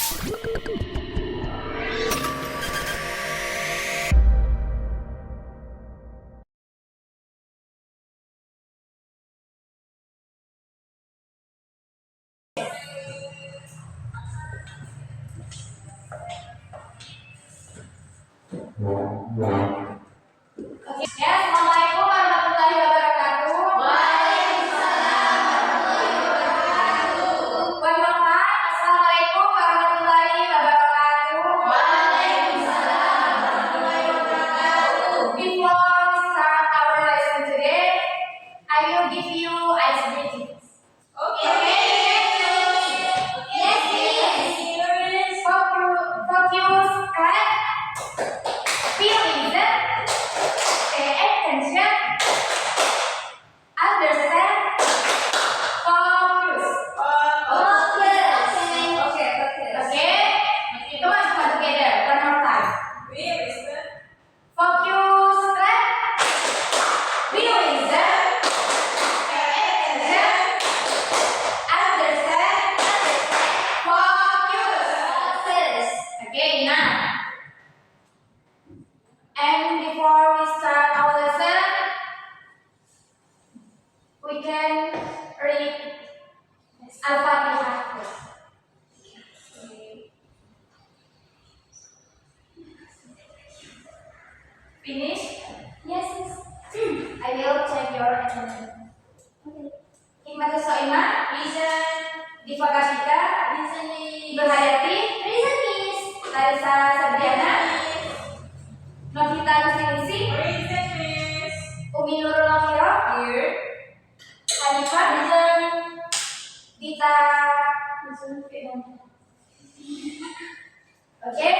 Ya, Assalamualaikum warahmatullahi wabarakatuh. One more time. Assalamualaikum warahmatullahi wabarakatuh. Before we start our lesson today, I will give you ice breathing. Okay. Yes, please. Focus, correct? Feel listen. Pay attention. Understand. Focus. Okay. Come on, together. One more time. Focus, correct? Feel listen. Pay attention. Understand. Focus. Okay, now. And before we start our lesson, we can read Al-Fatihah first. Finish? Yes. I will check your attention. Okay. Hikmatus Soimah, listen. Diva Kasika, listening. Berhayati, listening. Larissa Sabriana, Novita Gustiningsi, Umi Nurul Nafiro, here. Hanifah, listen. Dita, listen. Okay.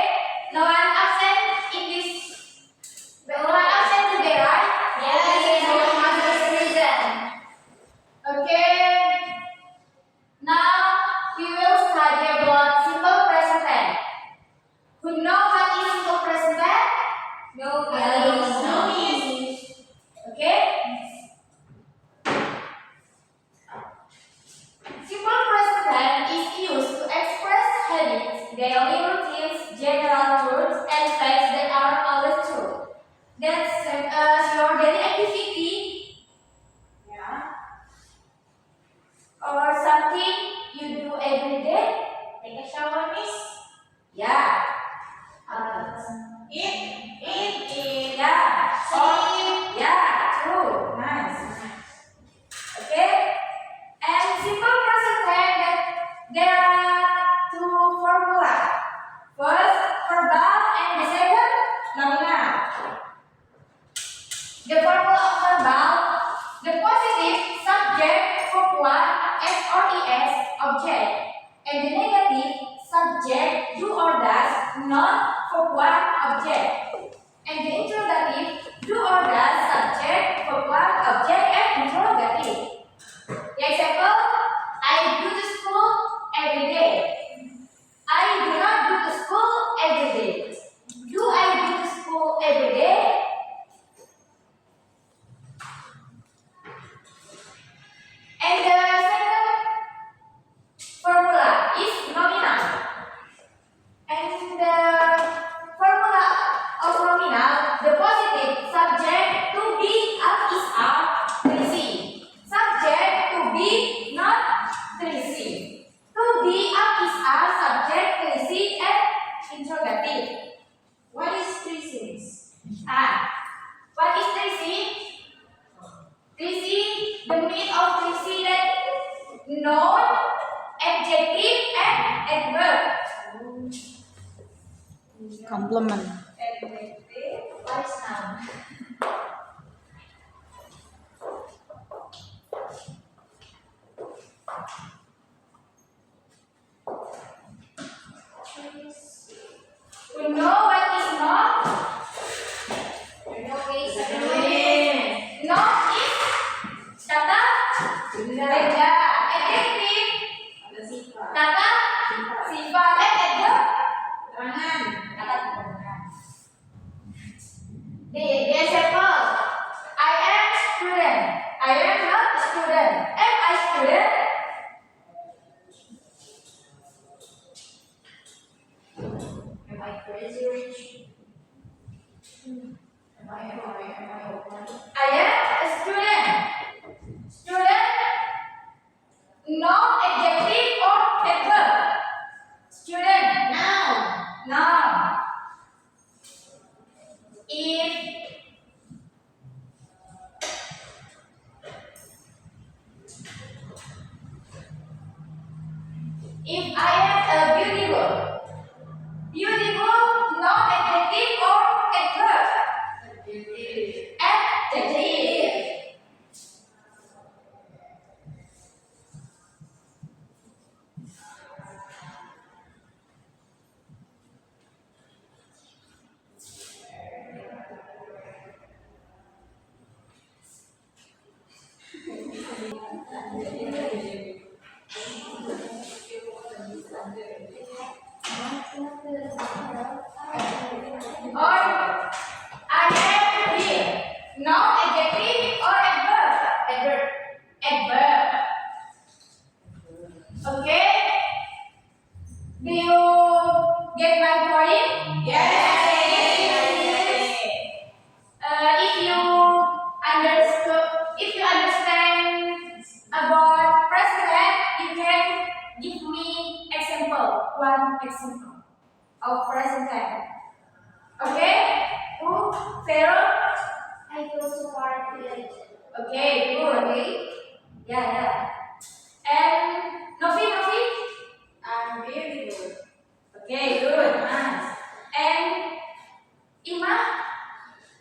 No one absent in this. No one absent today, right? Yes. No one must listen. Okay. Now we will study about simple present tense. Who know what is simple present tense? No. Okay. Simple present tense is used to express habits, daily routines, general truths, and facts that are always true. That's your daily activity. Yeah. Or something you do every day. Take a shower, miss. Yeah. Eat. Yeah. Sleep. Yeah. True. Nice. Okay. And simple present tense, there are two formulas. First, verbal, and the second, nominal. The formula of verbal, the positive subject, verb 1, S or ES, object. And the negative subject, do or does, not, verb 1, object. And the interrogative, do or does, subject, verb 1, object, and interrogative. The example, I go to school every day. I do not go to school every day. Do I go to school every day? And the second formula is nominal. And the formula of nominal, the positive subject to be up is are, receive. Subject to be not receive. To be up is are, subject receive, and interrogative. What is receive? What is receive? Receive, the meaning of receive that noun, adjective, and adverb. Complement. Adjective, what is noun? We know what is not? Not is kata benda. Adjective kata sifat, and adverb kata keterangan. The example, I am student. I am not student. Am I student? Crazy Rich. I am a student. Student, non-adjective or adverb. Student, noun. Noun. If I am a beautiful. Beautiful, non-adjective or adverb. Adjective. Or I am here. Non-adjective or adverb. Adverb. Okay. Do you get my point? Yes. If you understand about present tense, you can give me example. One example of present tense. Okay? Who? Pharaoh? I go to party. Okay, good. Yeah. And Novi? I'm very good. Okay, good. Nice. And Ima?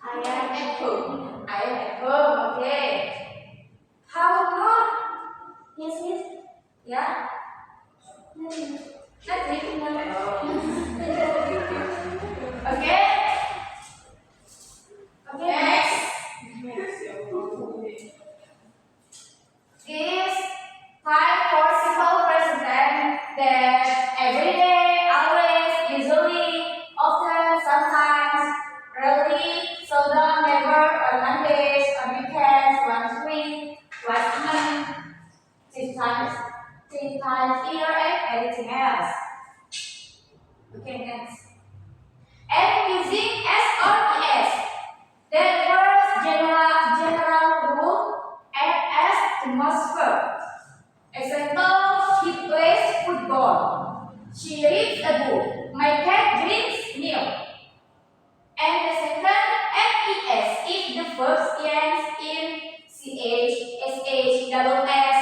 I am at home. Okay. How good? Yes. Yeah? That's it. Okay? Next. Is time for simple present tense that every day, always, usually, often, sometimes, rarely, seldom, never, on Mondays, on weekends, once a week, twice a month, three times a year, and anything else. Okay, next. And using S or ES. That first general rule and S to most verb. Example, he plays football. She reads a book. My cat drinks milk. And the second NES if the verb ends in CH, SH, double S,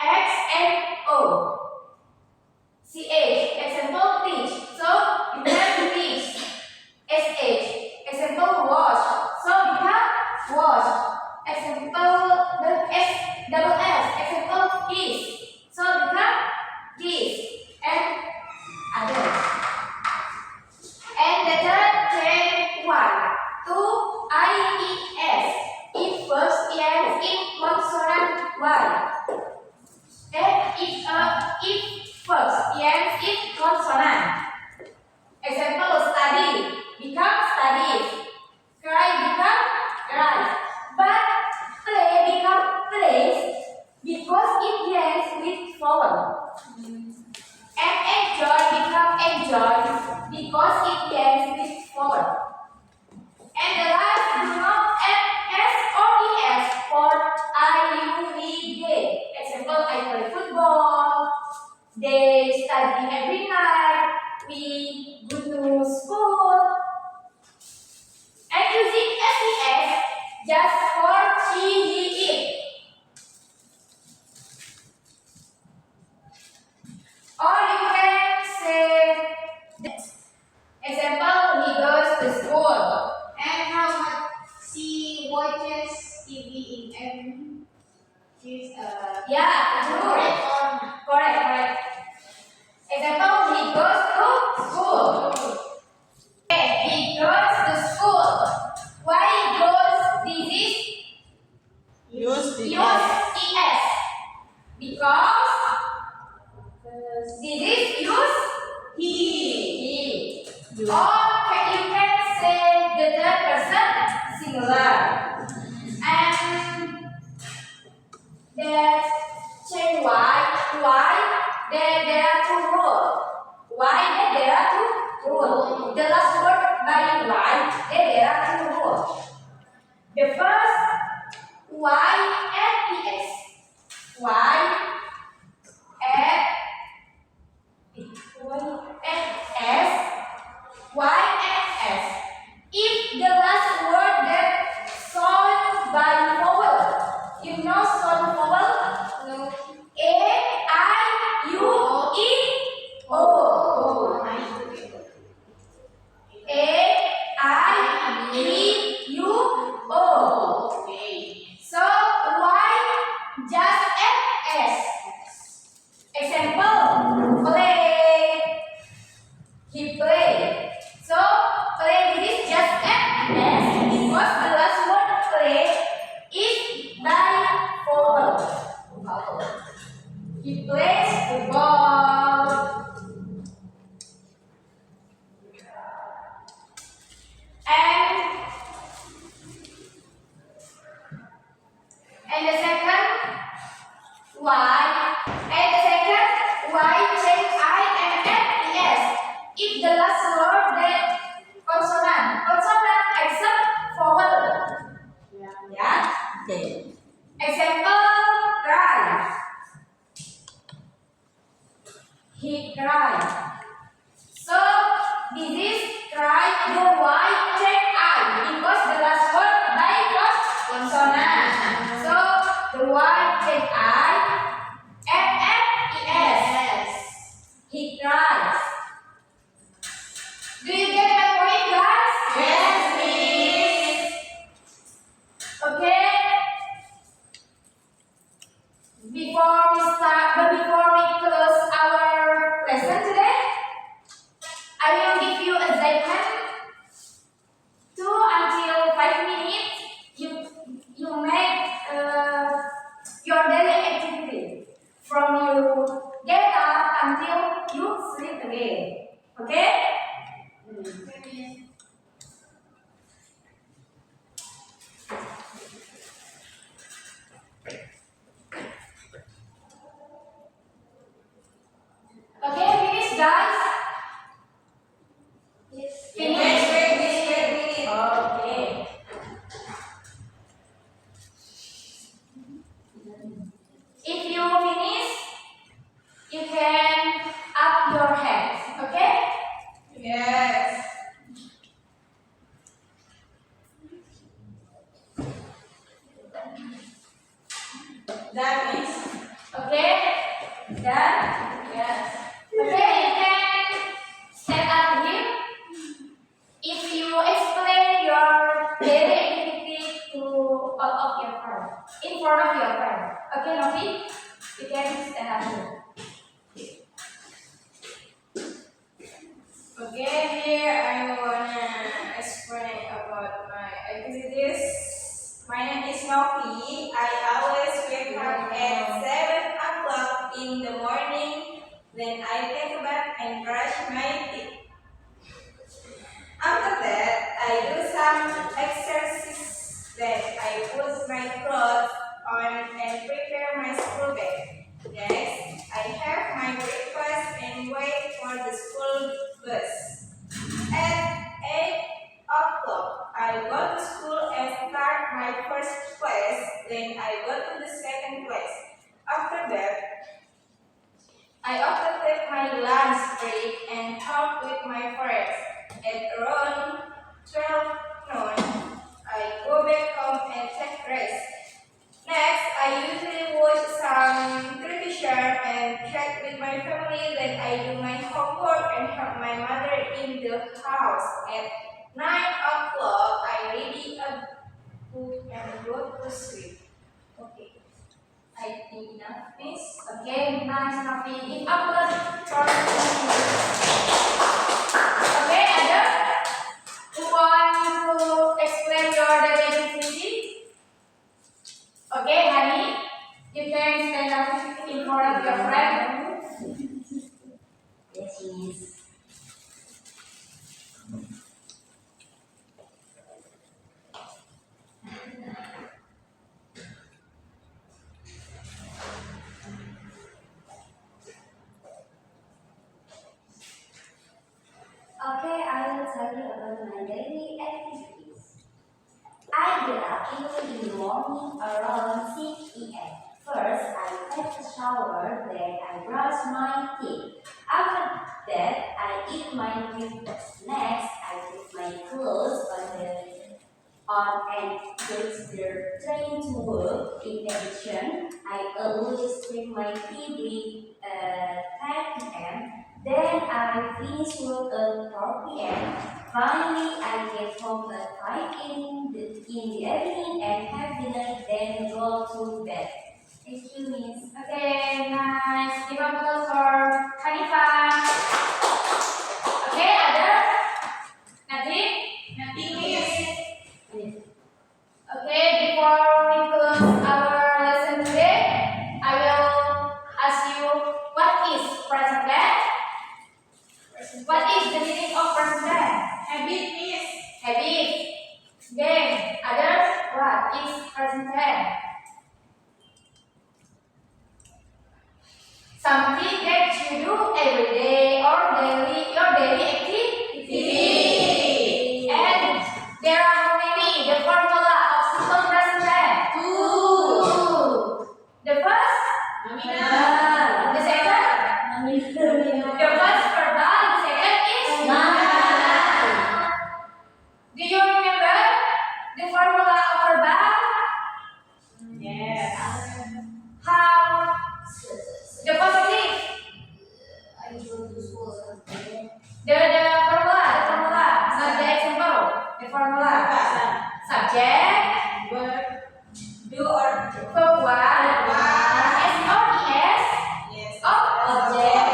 X, and O. CH, example, teach. So, you have to teach. SH, example, wash. So, become wash. Example, the S, double S, example, kiss. So, become kiss. And others. And the third chain one, two, IES. If first ends in consonant Y. And if first ends in consonant. Example, study become studies. Cry become cries. But play become plays because it ends with vowel. And enjoy become enjoys because it ends with vowel. And the last do not add S or ES for day. Example, I play football. They study every night. We go to school. And using SES just for she, he, it. Or you can say this. Example, he goes to school. And how much she watches TV in every she's Yeah, correct true. on Correct. Example, he goes to school. Okay, he goes to school. Why he goes? This is use the ES. Because this is use he. Or you can say the third person singular. And that change why there are two rules. Why there are Good. The last word by Y, then there are two rules. The first Y and ES. Y and S. Y and S. If the last word that sound by vowel, you know sound vowel? No. A, I, U, E, O. A, I, E, U, O. Okay. So Y just add S. Example, play. He play. So play this just add S because the last word play is by vowel. He plays the ball. And the second Y. And the second Y change I and N S. If the last word that consonant except vowel. Yeah. Okay. Example, cry. He cried. So this is cry the Y check I because the last word by consonant. So the Y check I F E S. He cries. Do you get my point, guys? Yes, miss. Okay. Before we close our lesson today, I will give you assignment 2 until 5 minutes. You make your daily activity from you get up until you sleep again. Okay? Okay, finish, guys. Finish. Okay. If you finish, you can up your hands. Okay? Yes. That is. Okay? Done? Yes. Okay, you can stand up here. If you explain your daily activity to all of your friends, in front of your friends. Okay, Novi? You can stand up here. Okay, here I wanna explain about my activities. My name is Novi. I always wake up at 7 o'clock in the morning. Then I take a bath and brush my teeth. After that, I do some exercises. Then I put my clothes on and prepare my school bag. Next, I have my breakfast and wait for the school bus. At 8 o'clock, I go to school and start my first class. Then I go to the second class. After that, I often take my lunch break and talk with my friends. At around 12 noon, I go back home and take rest. Next, I usually watch some television and chat with my family. Then I do my homework and help my mother in the house. At 9 o'clock, I read a book and go to sleep. Okay. I think enough, miss. Okay, nice, Novi. Give applause for Okay, Adam? Who want to explain your daily activity? Okay, Hani, you can stand up in front of your friend. Yes, miss. Okay. my teeth. After that, I eat my breakfast. Next, I put my clothes on and take the train to work. In addition, I always drink my tea at 10 p.m. Then I finish work at 4 p.m. Finally, I get home at 5 in the evening and have dinner, then go to bed. Thank you, Miss. Okay, nice. Give up applause for Hanifa. Okay, other? Nothing? Nothing, Miss. Okay, before we close our lesson today, I will ask you what is present tense? What is the meaning of present tense? Habit, Miss. Habit. Then, others, what is present tense? Something that you do every day or your daily activity. And there are how many? The formula of simple present tense. Two. The first? Nominal. The second? The first verbal, the second is? Do you remember the formula of verbal? Yes. How? The positive. The formula. Not the example. The formula. Subject. Verb. Do or do. Verb one. S or es. Yes. Object.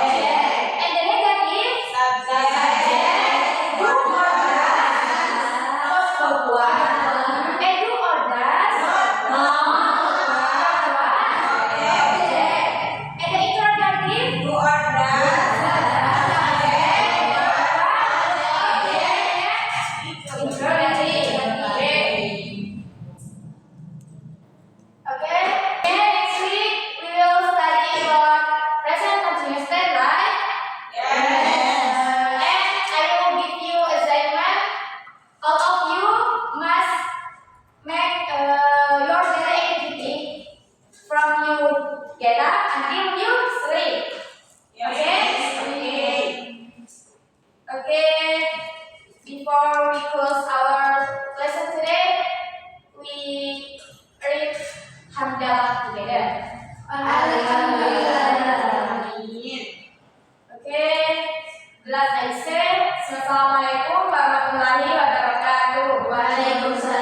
And the negative. Subject. Do or does. Verb one. And do or does. Verb one. Object. And the interrogative. Do or does. Okay. Next week we will study about present continuous tense, right? Yes. And I will give you assignment. All of you must make your daily activity from you get up until you sleep. Okay. Before we close our lesson today, we read Hamdalah together. Amin. Okay. Last I say, Assalamualaikum warahmatullahi wabarakatuh. Waalaikumsalam.